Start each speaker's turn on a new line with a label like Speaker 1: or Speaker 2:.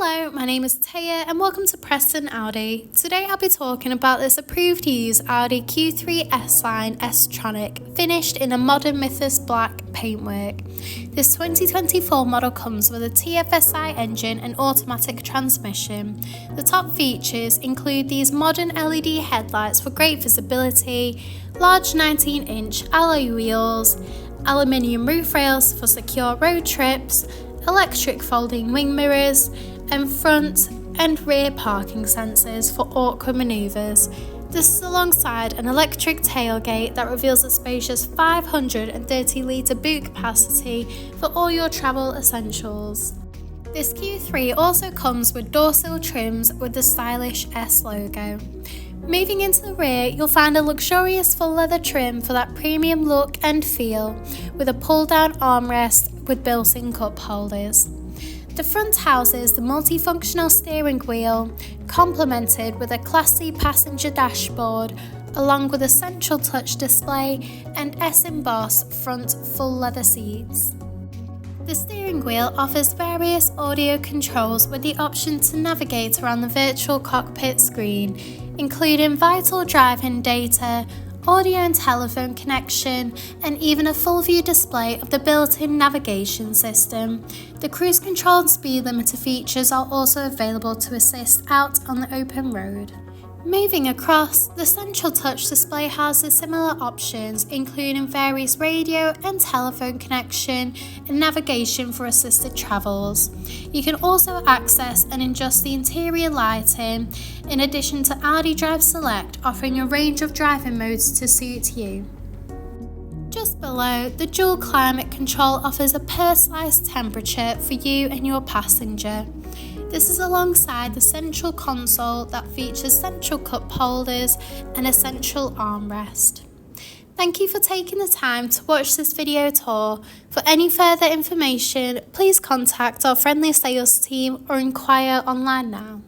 Speaker 1: Hello, my name is Taya and welcome to Preston Audi. Today I'll be talking about this approved used Audi Q3 S line S tronic, finished in a modern Mythos Black paintwork. This 2024 model comes with a TFSI engine and automatic transmission. The top features include these modern LED headlights for great visibility, large 19-inch alloy wheels, aluminium roof rails for secure road trips, electric folding wing mirrors, and front and rear parking sensors for awkward manoeuvres. This is alongside an electric tailgate that reveals a spacious 530-litre boot capacity for all your travel essentials. This Q3 also comes with door sill trims with the stylish S logo. Moving into the rear, you'll find a luxurious full leather trim for that premium look and feel, with a pull-down armrest with built-in cup holders. The front houses the multifunctional steering wheel, complemented with a classy passenger dashboard, along with a central touch display and S-embossed front full leather seats. The steering wheel offers various audio controls with the option to navigate around the virtual cockpit screen, including vital driving data, audio and telephone connection, and even a full view display of the built-in navigation system. The cruise control and speed limiter features are also available to assist out on the open road. Moving across, the central touch display houses similar options, including various radio and telephone connection and navigation for assisted travels. You can also access and adjust the interior lighting, in addition to Audi Drive Select, offering a range of driving modes to suit you. Just below, the dual climate control offers a personalised temperature for you and your passenger. This is alongside the central console that features central cup holders and a central armrest. Thank you for taking the time to watch this video tour. For any further information, please contact our friendly sales team or inquire online now.